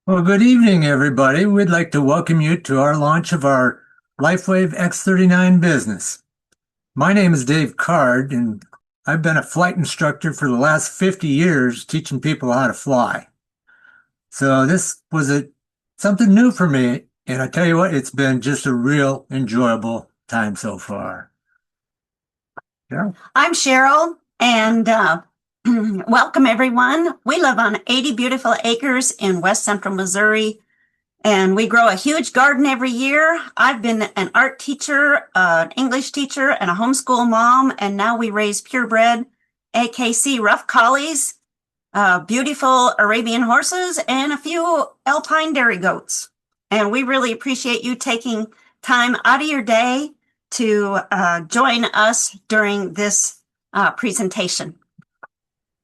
Well, good evening, everybody. We'd like to welcome you to our launch of our LifeWave X39 business. My name is Dave Card, and I've been a flight instructor for the last 50 years teaching people how to fly. So this was something new for me, and I tell you what, it's been just a real enjoyable time so far. Yeah. I'm Cheryl, and welcome everyone. We live on 80 beautiful acres in west central Missouri, and we grow a huge garden every year. I've been an art teacher, an English teacher, and a homeschool mom, and now we raise purebred AKC rough collies, beautiful Arabian horses, and a few alpine dairy goats. And we really appreciate you taking time out of your day to join us during this presentation.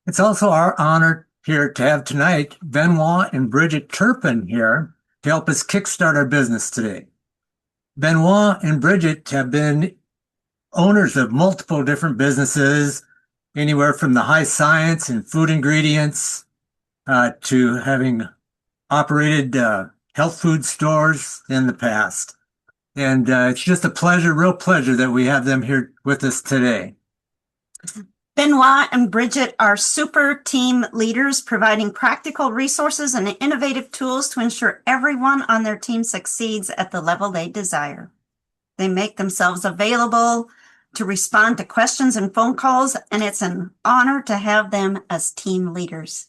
It's also our honor here to have tonight Benoit and Bridget Turpin here to help us kickstart our business today. Benoit and Bridget have been owners of multiple different businesses, anywhere from the high science and food ingredients to having operated health food stores in the past. And it's just a pleasure, real pleasure that we have them here with us today. Benoit and Bridget are super team leaders, providing practical resources and innovative tools to ensure everyone on their team succeeds at the level they desire. They make themselves available to respond to questions and phone calls, and it's an honor to have them as team leaders.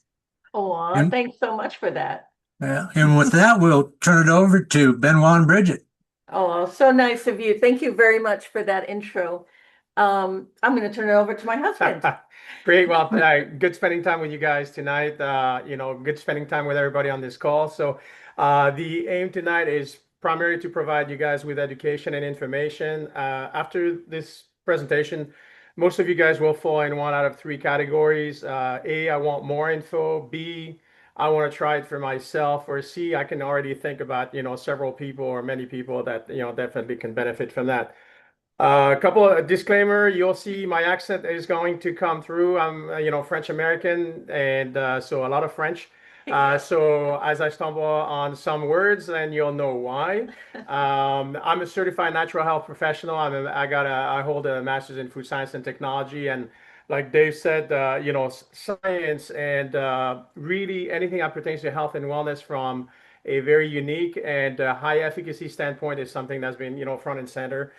Oh, And, thanks so much for that. and with that, we'll turn it over to Benoit and Bridget. Oh, so nice of you. Thank you very much for that intro. I'm going to turn it over to my husband. Great. Well, good spending time with you guys tonight. Good spending time with everybody on this call. So, the aim tonight is primarily to provide you guys with education and information. After this presentation, most of you guys will fall in one out of three categories. A, I want more info. B, I want to try it for myself. Or C, I can already think about, several people or many people that, definitely can benefit from that. A couple of disclaimer, you'll see my accent is going to come through. I'm, French American, and so a lot of French. So as I stumble on some words, then you'll know why. I'm a certified natural health professional. I hold a master's in food science and technology, and like Dave said, science and really anything that pertains to health and wellness from a very unique and high efficacy standpoint is something that's been, front and center.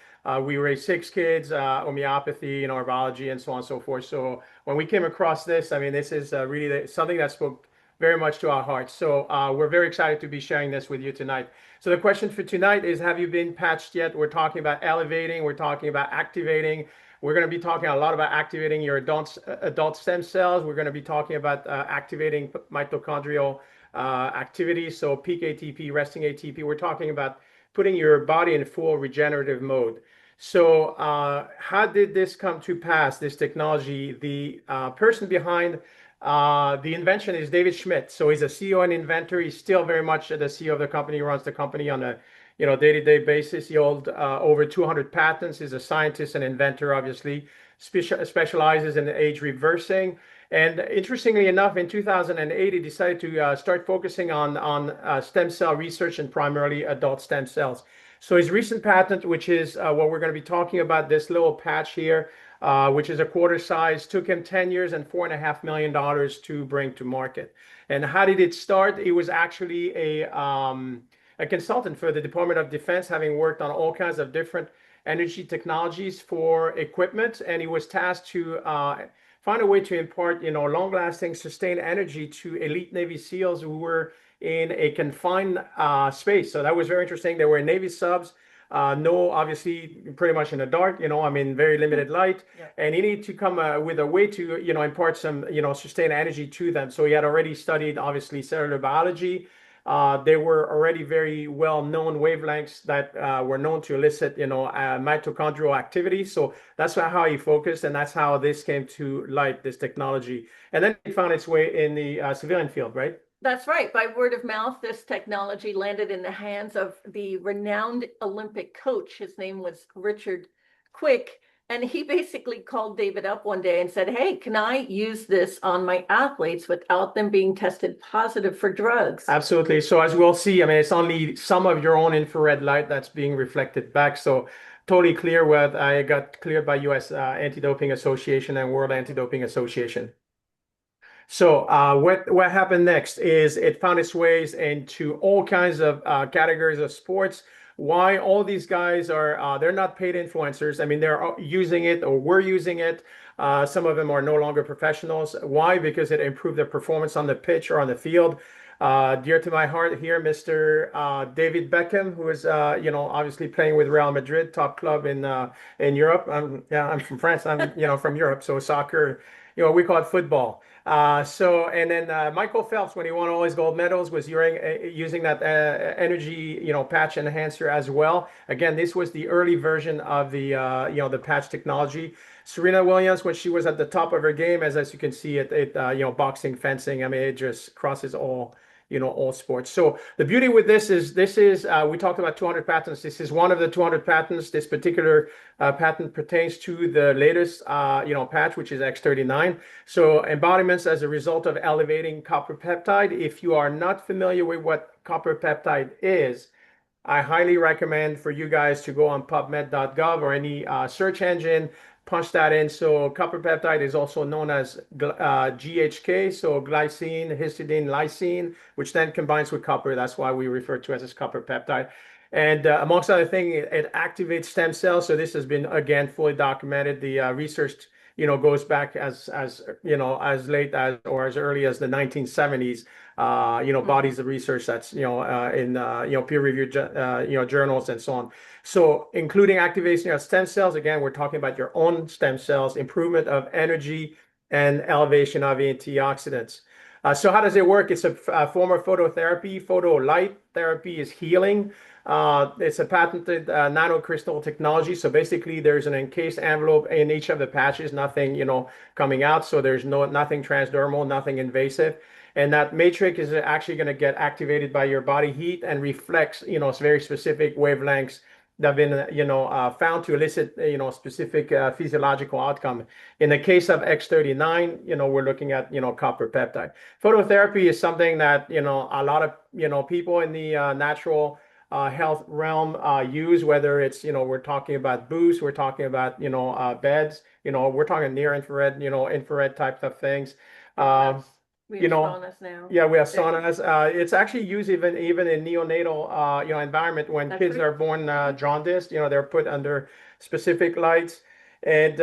We raised six kids, homeopathy, herbology, and so on and so forth. So when we came across this, I mean, this is really something that spoke very much to our hearts. So we're very excited to be sharing this with you tonight. So the question for tonight is, have you been patched yet? We're talking about elevating. We're talking about activating. We're going to be talking a lot about activating your adult stem cells. We're going to be talking about activating mitochondrial activity. So peak ATP, resting ATP. We're talking about putting your body in full regenerative mode. So how did this come to pass, this technology? The person behind the invention is David Schmidt. So he's a CEO and inventor. He's still very much the CEO of the company. He runs the company on a day-to-day basis. He holds over 200 patents. He's a scientist and inventor, obviously. Specializes in age reversing. And interestingly enough, in 2008, he decided to start focusing on stem cell research and primarily adult stem cells. So his recent patent, which is what we're going to be talking about, this little patch here, which is a quarter size, took him 10 years and $4.5 million to bring to market. And how did it start? He was actually a consultant for the Department of Defense, having worked on all kinds of different energy technologies for equipment, and he was tasked to find a way to impart, long-lasting, sustained energy to elite Navy SEALs who were in a confined space. So that was very interesting. They were in Navy subs, obviously, pretty much in the dark, very limited light. Yeah. And he needed to come with a way to, impart some, sustained energy to them. So he had already studied, obviously, cellular biology. They were already very well-known wavelengths that were known to elicit, mitochondrial activity. So that's how he focused, and that's how this came to light, this technology. And then it found its way in the civilian field, right? That's right. By word of mouth, this technology landed in the hands of the renowned Olympic coach. His name was Richard Quick. And he basically called David up one day and said, hey, can I use this on my athletes without them being tested positive for drugs? Absolutely. So as we'll see, I mean, it's only some of your own infrared light that's being reflected back. So totally clear what I got cleared by US Anti-Doping Association and World Anti-Doping Association. So what happened next is it found its ways into all kinds of categories of sports. Why all these guys are they're not paid influencers. I mean, they're using it or we're using it. Some of them are no longer professionals. Why? Because it improved their performance on the pitch or on the field. Dear to my heart here, Mr. David Beckham, who is obviously playing with Real Madrid, top club in Europe. I'm from France. I'm from Europe, so soccer. We call it football. And then Michael Phelps, when he won all his gold medals, was using that energy, patch enhancer as well. Again, this was the early version of the the patch technology. Serena Williams, when she was at the top of her game, as you can see, boxing, fencing. I mean, it just crosses all sports. So the beauty with this is we talked about 200 patents. This is one of the 200 patents. This particular patent pertains to the latest patch, which is X39. So embodiments as a result of elevating copper peptide. If you are not familiar with what copper peptide is, I highly recommend for you guys to go on PubMed.gov or any search engine, punch that in. So copper peptide is also known as GHK, so glycine, histidine, lysine, which then combines with copper. That's why we refer to it as copper peptide. And amongst other things, it activates stem cells. So this has been, again, fully documented. The research goes back as late as or as early as the 1970s. Bodies of research that's in peer-reviewed journals and so on. So including activation of stem cells, again, we're talking about your own stem cells, improvement of energy, and elevation of antioxidants. So how does it work? It's a form of phototherapy. Photolight therapy is healing. It's a patented nanocrystal technology. So basically, there's an encased envelope in each of the patches, nothing coming out. So there's nothing transdermal, nothing invasive. And that matrix is actually going to get activated by your body heat and reflects, very specific wavelengths that have been, found to elicit, specific physiological outcome. In the case of X39, we're looking at, copper peptide. Phototherapy is something that, a lot of, people in the natural health realm use, whether it's, we're talking about boosts, we're talking about, beds, we're talking near infrared, infrared types of things. We have saunas now. Yeah, we have saunas. It's actually used even in neonatal, environment when kids are born jaundiced. They're put under specific lights. And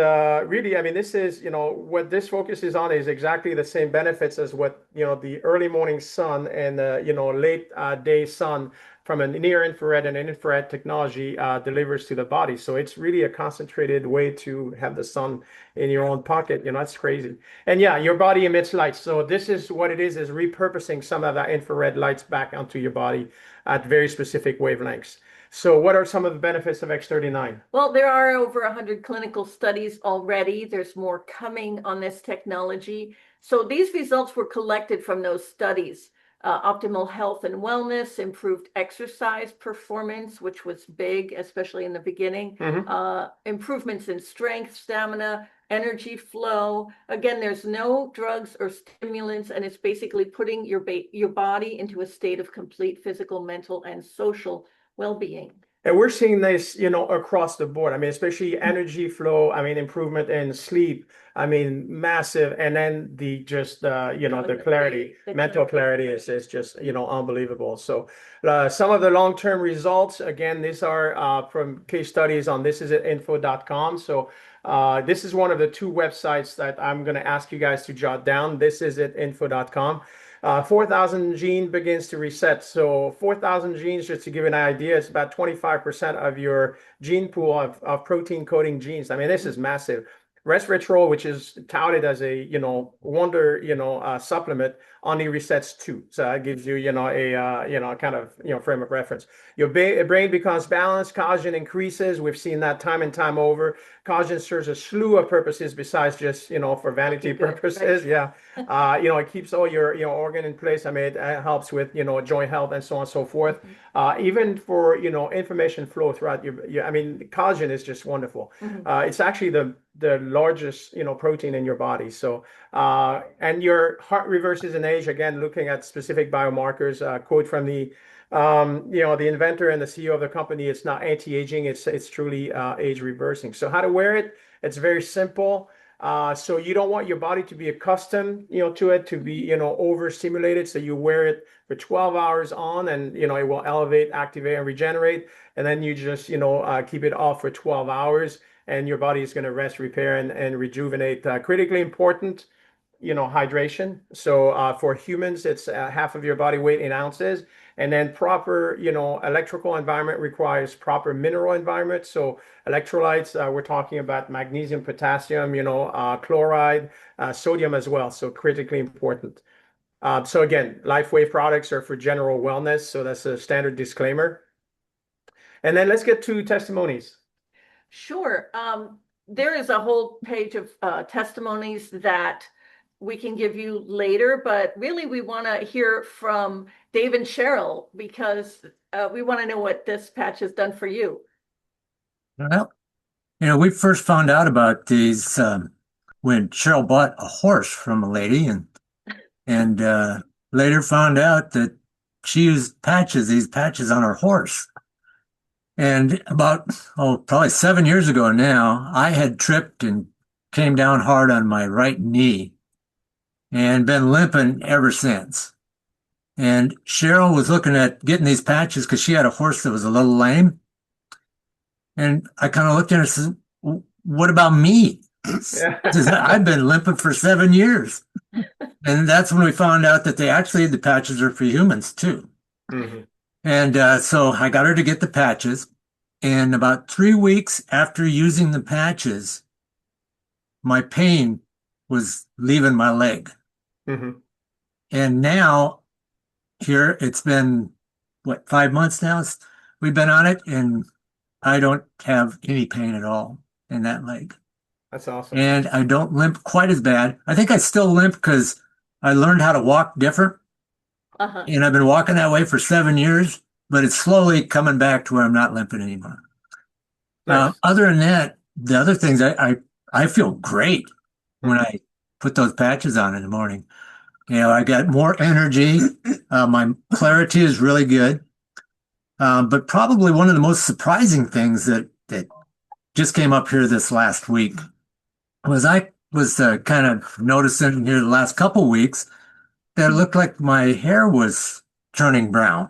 really, I mean, this is, what this focuses on is exactly the same benefits as what, the early morning sun and the, late day sun from a near infrared and an infrared technology delivers to the body. So it's really a concentrated way to have the sun in your own pocket. That's crazy. And yeah, your body emits light. So this is what it is repurposing some of that infrared lights back onto your body at very specific wavelengths. So what are some of the benefits of X39? Well, there are over 100 clinical studies already. There's more coming on this technology. So these results were collected from those studies. Optimal health and wellness, improved exercise performance, which was big, especially in the beginning. Improvements in strength, stamina, energy flow. Again, there's no drugs or stimulants, and it's basically putting your body into a state of complete physical, mental, and social well-being. And we're seeing this, across the board. I mean, especially energy flow. I mean, improvement in sleep. I mean, massive. And then the clarity, mental clarity is just, unbelievable. So some of the long-term results, again, these are from case studies on thisisit.info.com. So this is one of the two websites that I'm going to ask you guys to jot down. Thisisit.info.com. 4,000 gene begins to reset. So 4,000 genes, just to give you an idea, it's about 25% of your gene pool of protein coding genes. I mean, this is massive. Resveratrol, which is touted as a, wonder, supplement, only resets 2. So that gives you, a kind of, frame of reference. Your brain becomes balanced, collagen increases. We've seen that time and time over. Collagen serves a slew of purposes besides just, for vanity purposes. Right. Yeah. It keeps all your, organ in place. I mean, it helps with, joint health and so on and so forth. Even for, information flow throughout I mean, collagen is just wonderful. It's actually the largest, protein in your body. So, and your heart reverses in age, again, looking at specific biomarkers, quote from the inventor and the CEO of the company, it's not anti-aging, it's truly age reversing. So how to wear it? It's very simple. So you don't want your body to be accustomed, to it, to be, overstimulated. So you wear it for 12 hours on and, it will elevate, activate, and regenerate. And then you just, keep it off for 12 hours and your body is going to rest, repair, and rejuvenate. Critically important, hydration. So for humans, it's half of your body weight in ounces. And then proper, electrical environment requires proper mineral environment. So electrolytes, we're talking about magnesium, potassium, chloride, sodium as well. So critically important. So again, LifeWave products are for general wellness. So that's a standard disclaimer. And then let's get to testimonies. Sure. There is a whole page of testimonies that we can give you later, but really we want to hear from Dave and Cheryl because we want to know what this patch has done for you. Well, we first found out about these when Cheryl bought a horse from a lady and later found out that she used these patches on her horse. And about, probably 7 years ago now, I had tripped and came down hard on my right knee and been limping ever since. And Cheryl was looking at getting these patches because she had a horse that was a little lame. And I kind of looked at her and said, what about me? I've been limping for 7 years. And that's when we found out that the patches are for humans too. Mm-hmm. And so I got her to get the patches. And about 3 weeks after using the patches, my pain was leaving my leg. Mm-hmm. And now here it's been, 5 months now? We've been on it and I don't have any pain at all in that leg. That's awesome. And I don't limp quite as bad. I think I still limp because I learned how to walk different. Uh-huh. And I've been walking that way for 7 years, but it's slowly coming back to where I'm not limping anymore. Nice. Other than that, the other things, I feel great when I put those patches on in the morning. I got more energy. My clarity is really good. But probably one of the most surprising things that just came up here this last week was I was kind of noticing here the last couple weeks that it looked like my hair was turning brown.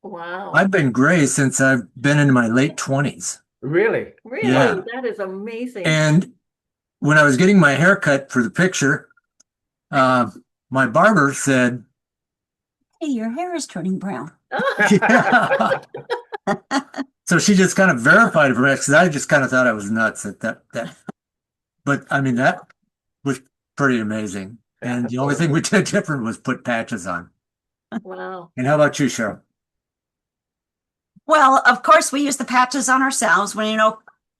Wow. I've been gray since I've been in my late 20s. Really? Really? Yeah. That is amazing. And when I was getting my hair cut for the picture, my barber said, "Hey, your hair is turning brown." Yeah. So she just kind of verified it for me because I just kind of thought I was nuts at that. But I mean, that was pretty amazing. And the only thing we did different was put patches on. Wow. And how about you, Cheryl? Well, of course, we use the patches on ourselves when,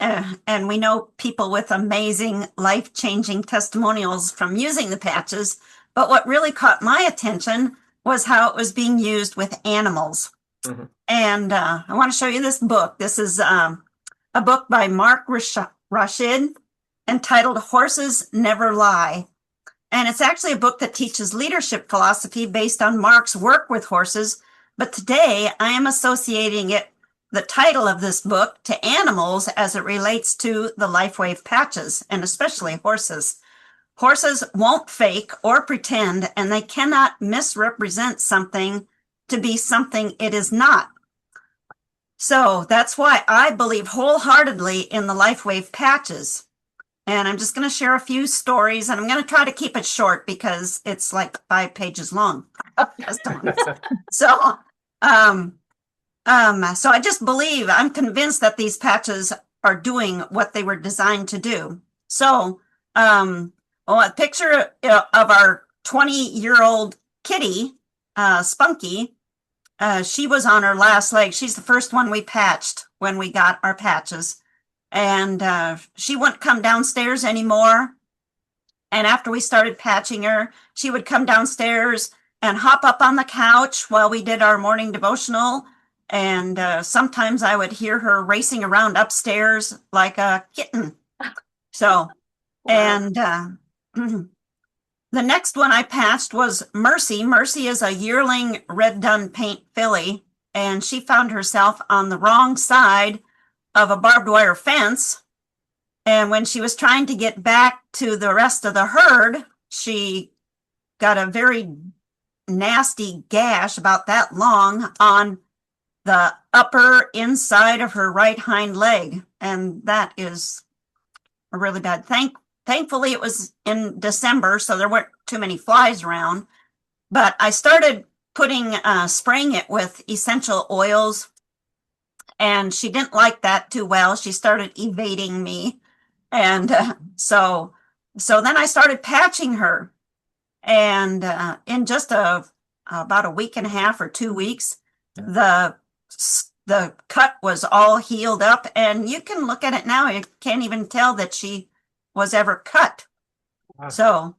and we know people with amazing life-changing testimonials from using the patches. But what really caught my attention was how it was being used with animals. Mm-hmm. And I want to show you this book. This is a book by Mark Rashid entitled Horses Never Lie. And it's actually a book that teaches leadership philosophy based on Mark's work with horses. But today I am associating the title of this book to animals as it relates to the LifeWave patches, and especially horses. Horses won't fake or pretend, and they cannot misrepresent something to be something it is not. So that's why I believe wholeheartedly in the LifeWave patches. And I'm just going to share a few stories, and I'm going to try to keep it short because it's like 5 pages long. So I just believe, I'm convinced that these patches are doing what they were designed to do. So, a picture of our 20-year-old kitty, Spunky. She was on her last leg. She's the first one we patched when we got our patches. And she wouldn't come downstairs anymore. And after we started patching her, she would come downstairs and hop up on the couch while we did our morning devotional. And sometimes I would hear her racing around upstairs like a kitten. So, and the next one I patched was Mercy. Mercy is a yearling red dun paint filly, and she found herself on the wrong side of a barbed wire fence. And when she was trying to get back to the rest of the herd, she got a very nasty gash about that long on the upper inside of her right hind leg. And that is really bad. Thankfully, it was in December, so there weren't too many flies around. But I started spraying it with essential oils, and she didn't like that too well. She started evading me. And so then I started patching her. And in just about a week and a half or 2 weeks, the cut was all healed up. And you can look at it now. You can't even tell that she was ever cut. Wow. So,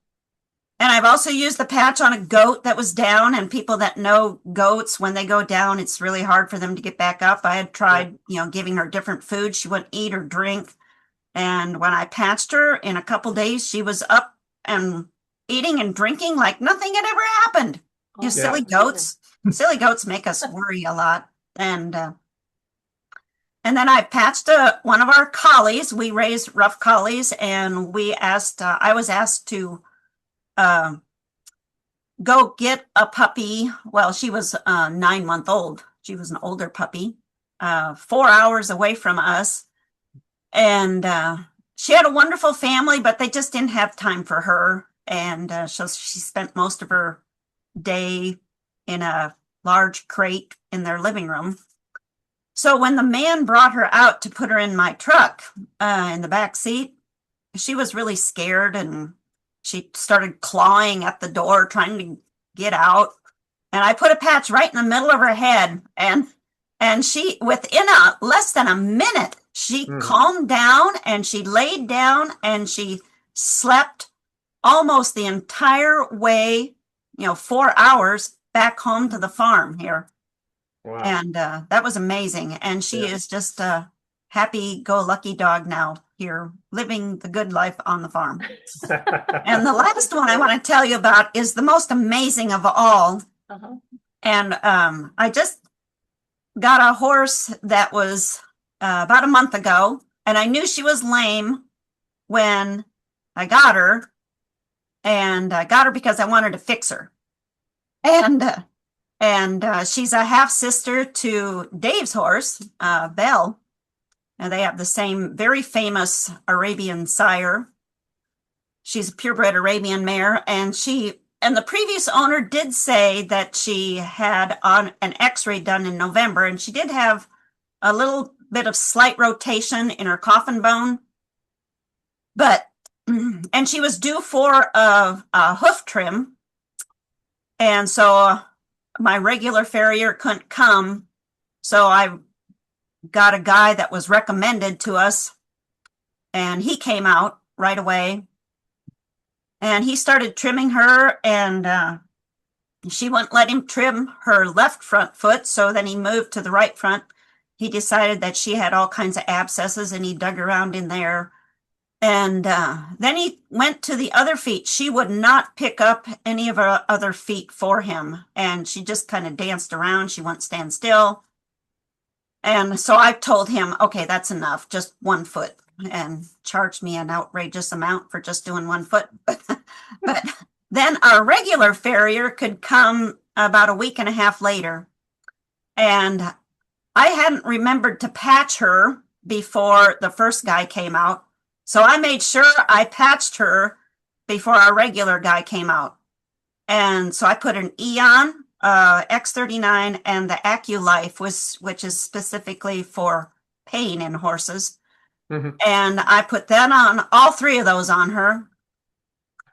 and I've also used the patch on a goat that was down, and people that know goats, when they go down, it's really hard for them to get back up. I had tried, giving her different food. She wouldn't eat or drink. And when I patched her, in a couple days, she was up and eating and drinking like nothing had ever happened. Oh, Silly goats. Silly goats make us worry a lot. And then I patched one of our collies. We raised rough collies, and I was asked to go get a puppy. Well, she was 9 months old. She was an older puppy, 4 hours away from us. And she had a wonderful family, but they just didn't have time for her. And so she spent most of her day in a large crate in their living room. So when the man brought her out to put her in my truck in the back seat, she was really scared, and she started clawing at the door, trying to get out. And I put a patch right in the middle of her head, and she, within less than a minute, she calmed down, and she laid down, and she slept almost the entire way, 4 hours back home to the farm here. Wow. And that was amazing. And she is just a happy-go-lucky dog now here, living the good life on the farm. And the last one I want to tell you about is the most amazing of all. Uh-huh. And I just got a horse that was about a month ago, and I knew she was lame when I got her. And I got her because I wanted to fix her. And she's a half sister to Dave's horse, Belle. And they have the same very famous Arabian sire. She's a purebred Arabian mare. And the previous owner did say that she had an x-ray done in November. And she did have a little bit of slight rotation in her coffin bone. And she was due for a hoof trim. And so my regular farrier couldn't come. So I got a guy that was recommended to us, and he came out right away. And he started trimming her, and she wouldn't let him trim her left front foot. So then he moved to the right front. He decided that she had all kinds of abscesses, and he dug around in there. And then he went to the other feet. She would not pick up any of her other feet for him. And she just kind of danced around. She wouldn't stand still. And so I told him, okay, that's enough, just 1 foot, and charged me an outrageous amount for just doing 1 foot. But then our regular farrier could come about a week and a half later. And I hadn't remembered to patch her before the first guy came out. So I made sure I patched her before our regular guy came out. And so I put an Eon, X39, and the AccuLife, which is specifically for pain in horses. Mhm. And I put that on, all three of those on her.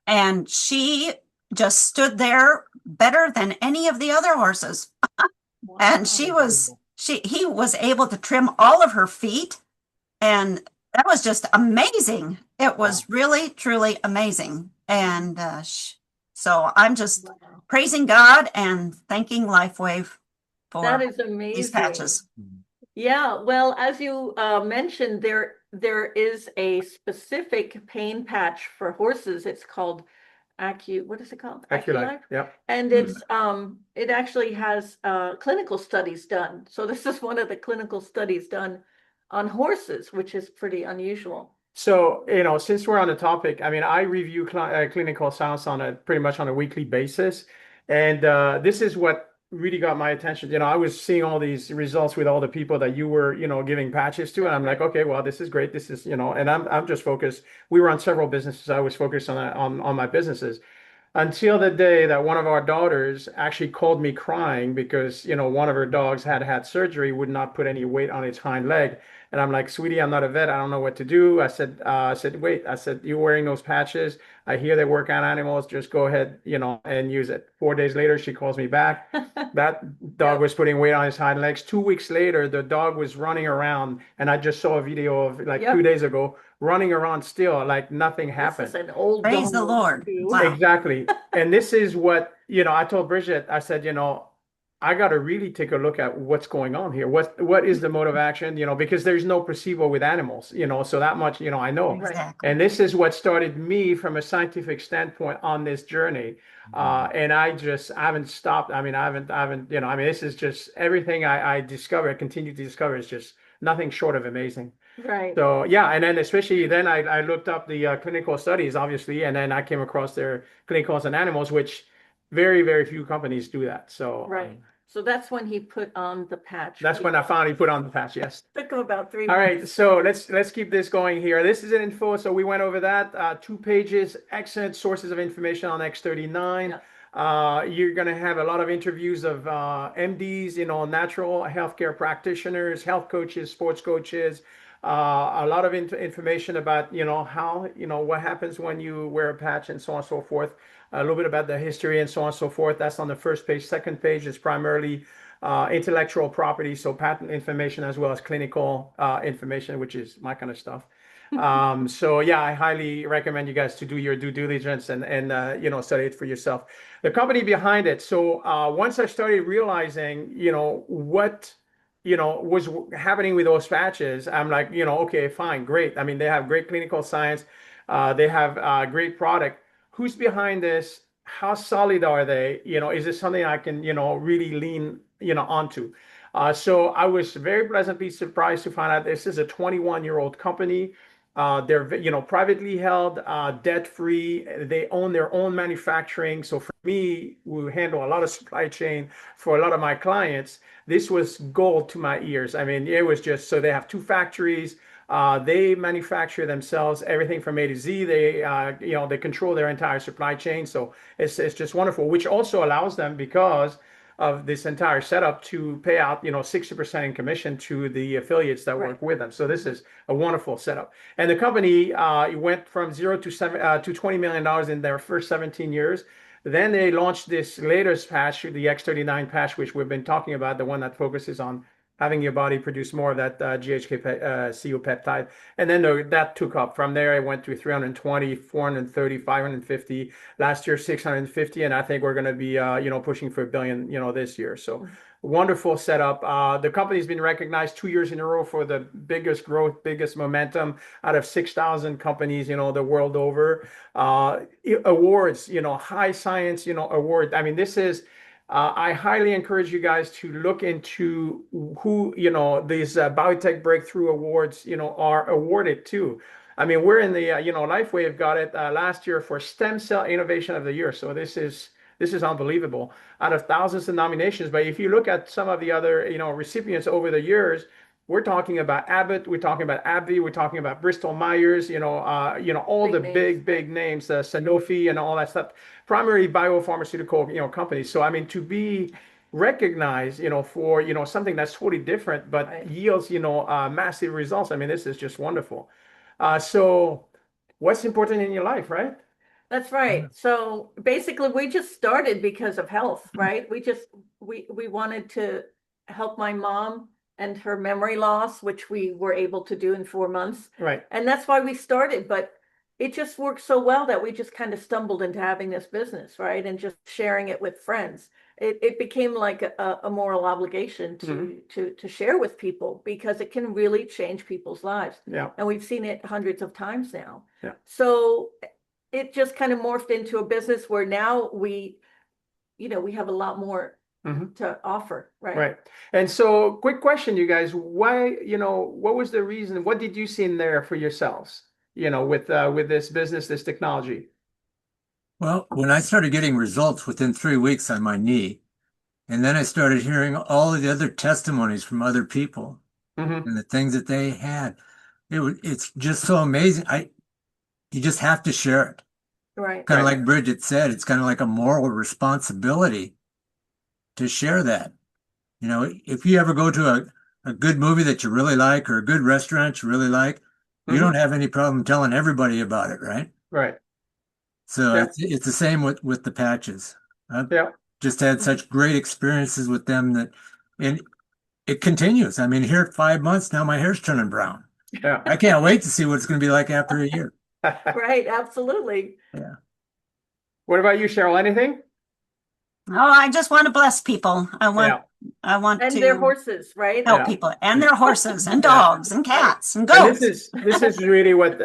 And she just stood there better than any of the other horses. And he was able to trim all of her feet. And that was just amazing. It was really, truly amazing. And so I'm just praising God and thanking LifeWave That for is these amazing. patches. Yeah, well, as you mentioned, there is a specific pain patch for horses. It's called what is it called? AccuLife. Yep. And it actually has clinical studies done. So this is one of the clinical studies done on horses, which is pretty unusual. So, since we're on the topic, I mean, I review clinical science pretty much on a weekly basis. And this is what really got my attention. I was seeing all these results with all the people that you were, giving patches to. And I'm like, okay, well, this is great. This is, and I'm just focused. We were on several businesses. I was focused on my businesses until the day that one of our daughters actually called me crying because, one of her dogs had had surgery, would not put any weight on its hind leg. And I'm like, sweetie, I'm not a vet. I don't know what to do. I said, wait, I said, you're wearing those patches. I hear they work on animals. Just go ahead, and use it. 4 days later, she calls me back. That dog was putting weight on his hind legs. 2 weeks later, the dog was running around. And I just saw a video of like 2 days ago, running around still, like nothing happened. This is an old Praise the dog Lord. too. Wow. Exactly. And this is what, I told Bridget, I said, I got to really take a look at what's going on here. What is the mode of action? Because there's no placebo with animals, so that much, I know. Exactly. And this is what started me from a scientific standpoint on this journey. And I haven't stopped. I mean, I haven't, this is just everything I discover, I continue to discover is just nothing short of amazing. Right. So yeah, and then especially then I looked up the clinical studies, obviously, and then I came across their clinicals on animals, which very, very few companies do that. So Right. So that's when he put on the patch. that's when I finally put on the patch. Yes. Took him about 3 All months. right, so let's keep this going here. This is an info. So we went over that 2 pages, excellent sources of information on X39. You're going to have a lot of interviews of MDs, natural healthcare practitioners, health coaches, sports coaches, a lot of information about, how, what happens when you wear a patch and so on and so forth. A little bit about the history and so on and so forth. That's on the first page. Second page is primarily intellectual property, so patent information as well as clinical information, which is my kind of stuff. So yeah, I highly recommend you guys to do your due diligence and study it for yourself. The company behind it. So once I started realizing, what was happening with those patches, I'm like, okay, fine, great. I mean, they have great clinical science. They have great product. Who's behind this? How solid are they? Is this something I can, really lean, onto? So I was very pleasantly surprised to find out this is a 21-year-old company. They're, privately held, debt-free. They own their own manufacturing. So for me, we handle a lot of supply chain for a lot of my clients. This was gold to my ears. I mean, it was just, so they have 2 factories. They manufacture themselves everything from A to Z. They control their entire supply chain. So it's just wonderful, which also allows them, because of this entire setup, to pay out 60% in commission to the affiliates that work with them. So this is a wonderful setup. And the company went from 0 to $20 million in their first 17 years. Then they launched this latest patch, the X39 patch, which we've been talking about, the one that focuses on having your body produce more of that GHK-CO peptide. And then that took up. From there, it went to 320, 430, 550. Last year, 650. And I think we're going to be, pushing for $1 billion, this year. So wonderful setup. The company's been recognized 2 years in a row for the biggest growth, biggest momentum out of 6,000 companies, the world over. Awards, high science, award. I mean, this is, I highly encourage you guys to look into who, these biotech breakthrough awards, are awarded to. I mean, we're in the, LifeWave got it last year for Stem Cell Innovation of the Year. So this is unbelievable, out of thousands of nominations. But if you look at some of the other, recipients over the years, we're talking about Abbott, we're talking about AbbVie, we're talking about Bristol Myers, all the big names, Sanofi and all that stuff, primary biopharmaceutical, companies. So I mean, to be recognized, for, something that's totally different, but Right. yields, massive results. I mean, this is just wonderful. So what's important in your life, right? That's right. So basically, we just started because of health, right? We wanted to help my mom and her memory loss, which we were able to do in 4 months. Right. And that's why we started. But it just worked so well that we just kind of stumbled into having this business, right? And just sharing it with friends. It became like a moral obligation to share with people because it can really change people's lives. Yeah. And we've seen it hundreds of times now. Yeah. So it just kind of morphed into a business where now we have a lot more to offer, right? Right. And so quick question, you guys, why, what was the reason? What did you see in there for yourselves, with this business, this technology? Well, when I started getting results within 3 weeks on my knee, and then I started hearing all of the other testimonies from other people Mm-hmm. and the things that they had, it's just so amazing. You just have to share it. Right. Kind of Right. like Bridget said, it's kind of like a moral responsibility to share that. If you ever go to a good movie that you really like or a good restaurant you really like, you Mm-hmm. don't have any problem telling everybody about it, right? Right. So Yeah. it's the same with the patches. I've Yeah. just had such great experiences with them and it continues. I mean, here at 5 months now, my hair's turning brown. Yeah. I can't wait to see what it's going to be like after a year. Right. Absolutely. Yeah. What about you, Cheryl? Anything? Oh, I just want to bless people. I want And their to horses, right? help Yeah. people and their horses and Yeah. dogs and cats and And goats. this is really what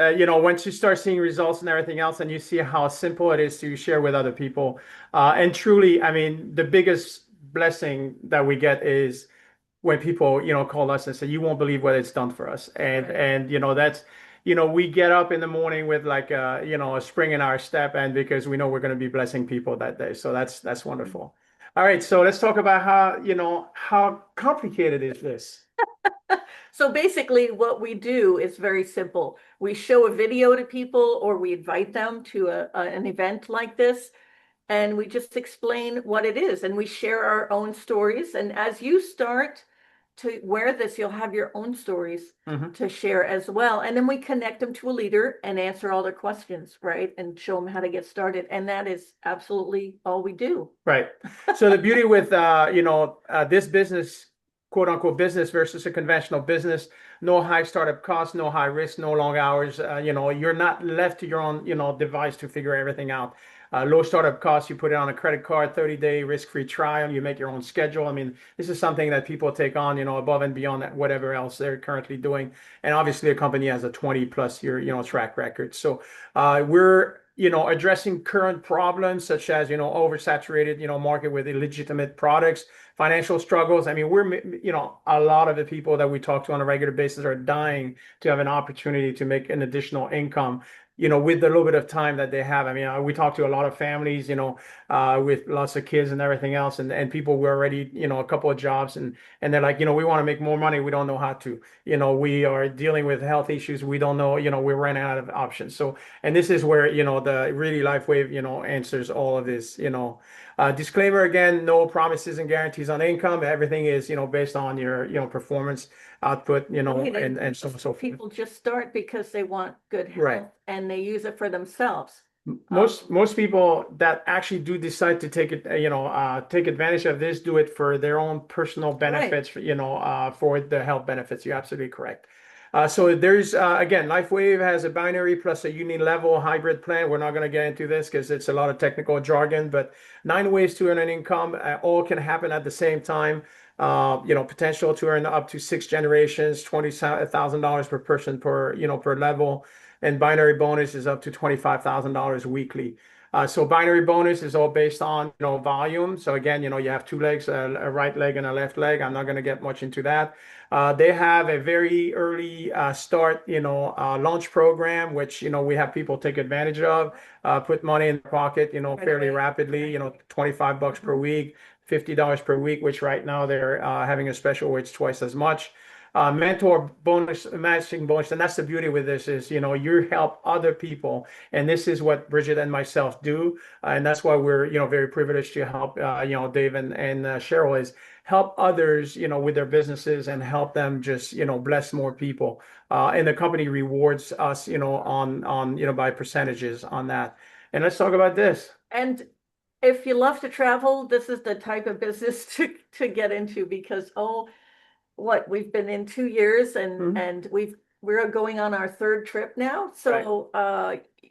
once you start seeing results and everything else, and you see how simple it is to share with other people, and truly, I mean, the biggest blessing that we get is when people call us and say, "You won't believe what it's done for us," and Right. that's we get up in the morning with like a spring in our step, and because we know we're going to be blessing people that day, so that's wonderful. All right, so let's talk about how complicated is this? So basically, what we do is very simple. We show a video to people or we invite them to an event like this, and we just explain what it is and we share our own stories. And as you start to wear this, you'll have your own stories to share as well. And then we connect them to a leader and answer all their questions, right? And show them how to get started. And that is absolutely all we do. Right. So the beauty with this business, quote unquote business versus a conventional business, no high startup costs, no high risk, no long hours. You're not left to your own device to figure everything out. Low startup costs, you put it on a credit card, 30-day risk-free trial, you make your own schedule. I mean, this is something that people take on, above and beyond whatever else they're currently doing. And obviously the company has a 20 plus year, track record. So we're addressing current problems such as, oversaturated, market with illegitimate products, financial struggles. I mean, a lot of the people that we talk to on a regular basis are dying to have an opportunity to make an additional income, with the little bit of time that they have. I mean, we talk to a lot of families, with lots of kids and everything else, and people who are already, a couple of jobs, and they're like, we want to make more money. We don't know how to. We are dealing with health issues. We don't know. We're running out of options. So, and this is where, the really LifeWave, answers all of this. Disclaimer again: no promises and guarantees on income. Everything is, based on your, performance, output, Right. and so on and so forth. People just start because they want good health Right. and they use it for themselves. Most people that actually do decide to take it, take advantage of this, do it for their own personal benefits, for the health benefits. You're absolutely correct. So there's again, LifeWave has a binary plus a uni-level hybrid plan. We're not going to get into this because it's a lot of technical jargon, but 9 ways to earn an income, all can happen at the same time. Potential to earn up to 6 generations, $20,000 per person per level. And binary bonus is up to $25,000 weekly. So binary bonus is all based on volume. So again, you have 2 legs, a right leg and a left leg. I'm not going to get much into that. They have a very early start, launch program, which we have people take advantage of, put money in the pocket, fairly rapidly. $25 per week, $50 per week, which right now they're having a special where it's twice as much. mentor bonus, matching bonus. And that's the beauty with this is, you help other people. And this is what Bridget and myself do. And that's why we're, very privileged to help, Dave and Cheryl is help others, with their businesses and help them just, bless more people. And the company rewards us, by percentages on that. And let's talk about this. And if you love to travel, this is the type of business to get into because, we've been in 2 years and we're going on our third trip now. So,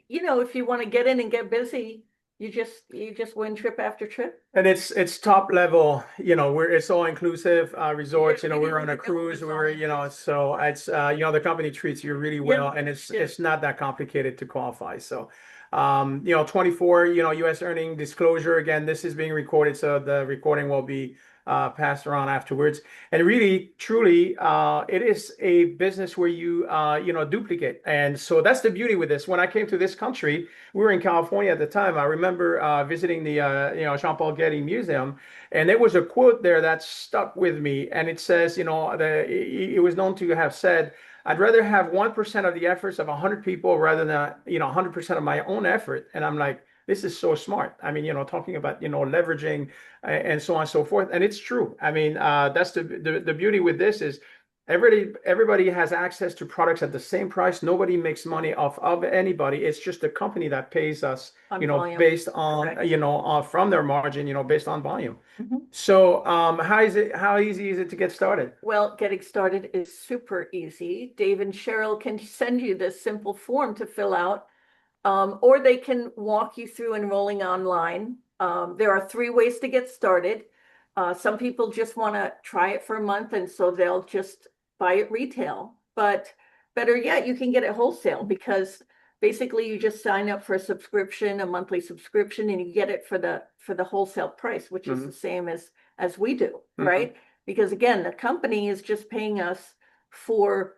if you want to get in and get busy, you just win trip after trip. And it's top level, it's all inclusive resorts, we're on a cruise, so it's the company treats you really well and it's not that complicated to qualify. So 24 US earning disclosure, again, this is being recorded, so the recording will be passed around afterwards. And really, truly, it is a business where you duplicate. And so that's the beauty with this. When I came to this country, we were in California at the time. I remember visiting the Jean-Paul Getty Museum, and there was a quote there that stuck with me. And it says, it was known to have said, I'd rather have 1% of the efforts of 100 people rather than 100% of my own effort. And I'm like, this is so smart. I mean, talking about, leveraging and so on and so forth. And it's true. I mean, that's the beauty with this is everybody has access to products at the same price. Nobody makes money off of anybody. It's just the company that pays us, volume. Based on, from their margin, based on volume. Mm-hmm. So how easy is it to get started? Well, getting started is super easy. Dave and Cheryl can send you this simple form to fill out. Or they can walk you through enrolling online. There are 3 ways to get started. Some people just want to try it for a month, and so they'll just buy it retail. But better yet, you can get it wholesale because basically you just sign up for a subscription, a monthly subscription, and you get it for the wholesale price, which is the same as we do, right? Because again, the company is just paying us for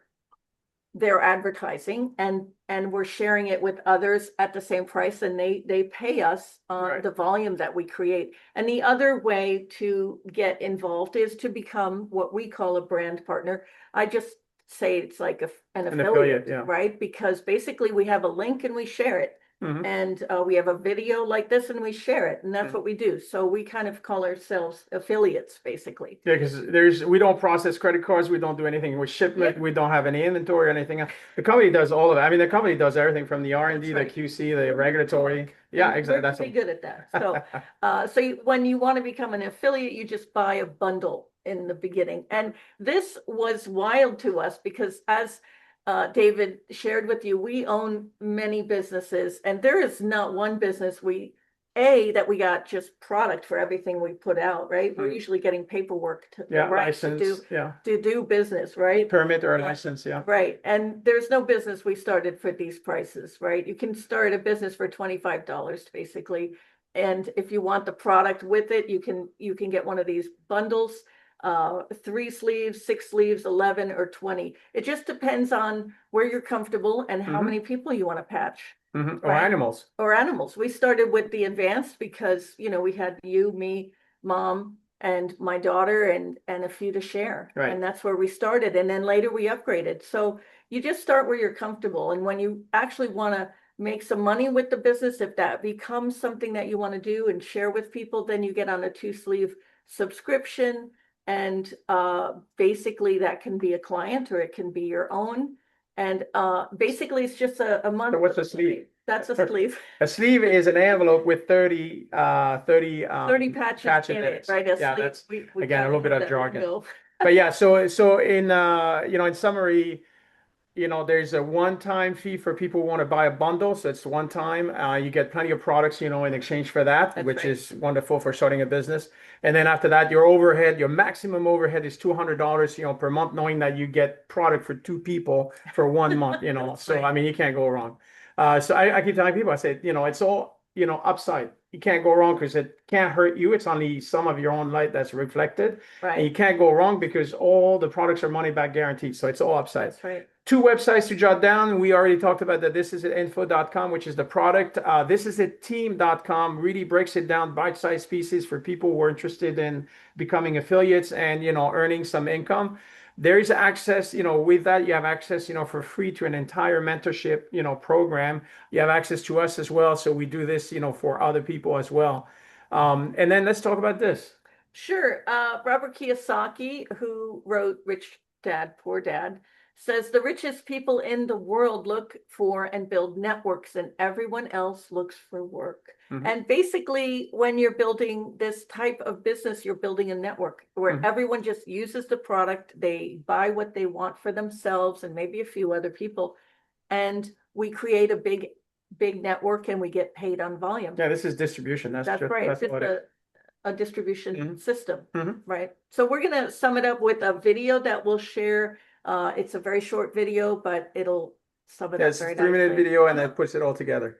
their advertising and we're sharing it with others at the same price, and they pay us on the volume that we create. And the other way to get involved is to become what we call a brand partner. I just say it's like an affiliate, right? Because basically we have a link and we share it. And we have a video like this and we share it, and that's what we do. So we kind of call ourselves affiliates, basically. Yeah, because we don't process credit cards, we don't do anything with shipment, we don't have any inventory or anything else. The company does all of it. I mean, the company does everything from the R&D, the QC, the regulatory. Yeah, exactly. We're pretty good at that. So, when you want to become an affiliate, you just buy a bundle in the beginning. And this was wild to us because as David shared with you, we own many businesses, and there is not one business that we got just product for everything we put out, right? We're usually getting paperwork to license, to do business, right? Permit or license, Right. And there's no business we started for these prices, right? You can start a business for $25 basically. And if you want the product with it, you can get one of these bundles. 3 sleeves, 6 sleeves, 11 or 20. It just depends on where you're comfortable and how many people you want to patch. Or animals. Or animals. We started with the advanced because, we had you, me, mom, and my daughter and a few to share. Right. And that's where we started. And then later we upgraded. So you just start where you're comfortable. And when you actually want to make some money with the business, if that becomes something that you want to do and share with people, then you get on a 2-sleeve subscription. And basically that can be a client or it can be your own. And basically it's just a month. So what's a sleeve? That's a sleeve. A sleeve is an envelope with 30 patches in it, right? That's again a little bit of jargon. But yeah, so in summary, there's a one-time fee for people who want to buy a bundle. So it's one time. You get plenty of products, in exchange for that, which is wonderful for starting a business. And then after that, your maximum overhead is $200, per month, knowing that you get product for 2 people for 1 month, So, I mean, you can't go wrong. So I keep telling people, I say, it's all, upside. You can't go wrong because it can't hurt you. It's only some of your own light that's reflected. Right. And you can't go wrong because all the products are money back guaranteed. So it's all upside. That's right. 2 websites to jot down. We already talked about that. This is at info.com, which is the product. This is at team.com, really breaks it down bite-sized pieces for people who are interested in becoming affiliates and, earning some income. there is access, with that, you have access, for free to an entire mentorship, program. You have access to us as well. So we do this, for other people as well. And then let's talk about this. Sure. Robert Kiyosaki, who wrote Rich Dad, Poor Dad, says the richest people in the world look for and build networks, and everyone else looks for work. Mhm. And basically, when you're building this type of business, you're building a network where Mhm. everyone just uses the product, they buy what they want for themselves and maybe a few other people, and we create a big network and we get paid on volume. Yeah, this is distribution. That's right. That's It's what it. a distribution Mhm. system, Mhm. right? So we're going to sum it up with a video that we'll share. It's a very short video, but it'll sum it Yeah, up it's a very 3-minute nicely. video and that puts it all together.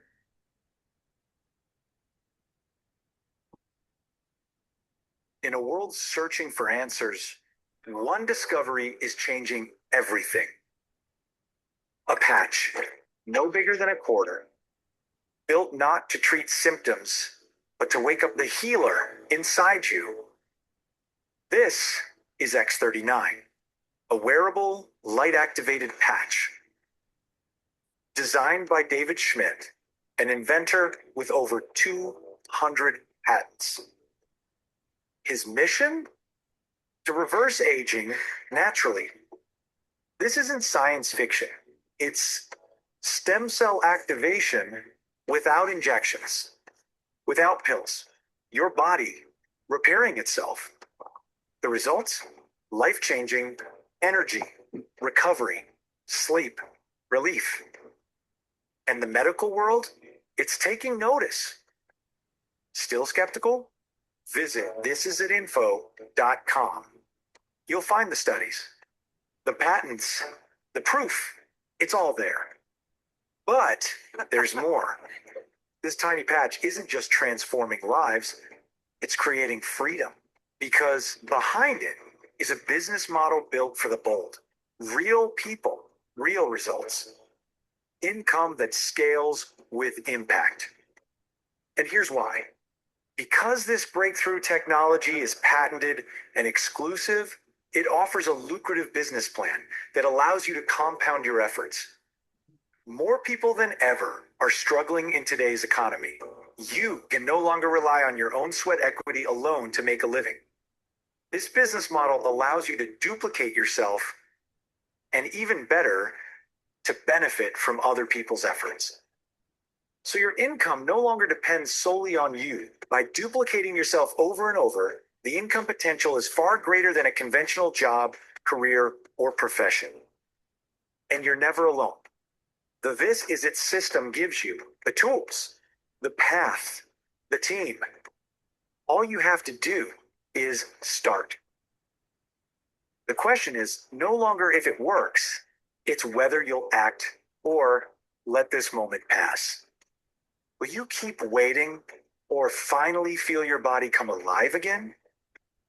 In a world searching for answers, one discovery is changing everything. A patch, no bigger than a quarter, built not to treat symptoms, but to wake up the healer inside you. This is X39, a wearable, light-activated patch. Designed by David Schmidt, an inventor with over 200 patents. His mission? To reverse aging naturally. This isn't science fiction. It's stem cell activation without injections, without pills. Your body repairing itself. The results? Life-changing energy, recovery, sleep, relief. And the medical world? It's taking notice. Still skeptical? Visit thisisatinfo.com. You'll find the studies, the patents, the proof. It's all there. But there's more. This tiny patch isn't just transforming lives, it's creating freedom. Because behind it is a business model built for the bold. Real people, real results. Income that scales with impact. And here's why. Because this breakthrough technology is patented and exclusive, it offers a lucrative business plan that allows you to compound your efforts. More people than ever are struggling in today's economy. You can no longer rely on your own sweat equity alone to make a living. This business model allows you to duplicate yourself and, even better, to benefit from other people's efforts. So your income no longer depends solely on you. By duplicating yourself over and over, the income potential is far greater than a conventional job, career, or profession. And you're never alone. The This Is It system gives you the tools, the path, the team. All you have to do is start. The question is no longer if it works, it's whether you'll act or let this moment pass. Will you keep waiting or finally feel your body come alive again?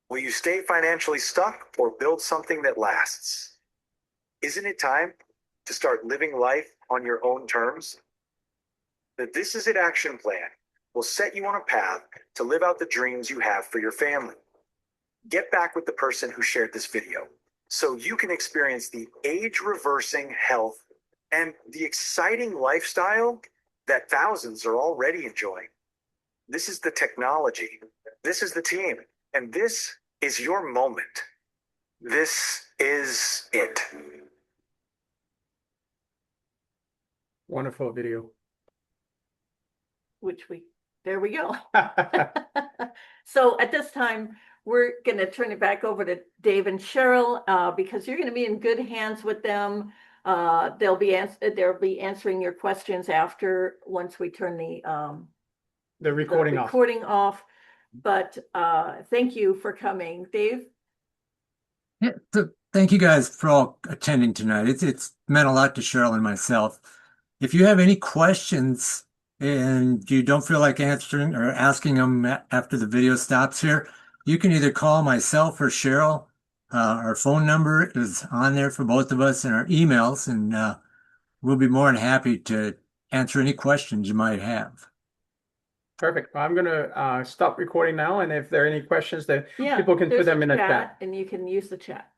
Will you stay financially stuck or build something that lasts? Isn't it time to start living life on your own terms? The This Is It action plan will set you on a path to live out the dreams you have for your family. Get back with the person who shared this video so you can experience the age-reversing health and the exciting lifestyle that thousands are already enjoying. This is the technology. This is the team. And this is your moment. This is it. Wonderful video. There we go. So at this time, we're going to turn it back over to Dave and Cheryl because you're going to be in good hands with them. They'll be answering your questions once we turn The recording off. But thank you for coming, Dave. Yeah, so thank you guys for all attending tonight. It's meant a lot to Cheryl and myself. If you have any questions and you don't feel like answering or asking them after the video stops here, you can either call myself or Cheryl. Our phone number is on there for both of us and our emails, and we'll be more than happy to answer any questions you might have. Perfect. I'm going to stop recording now. And if there are any questions that Yeah, people can put there's them a in the chat. and you can use the chat.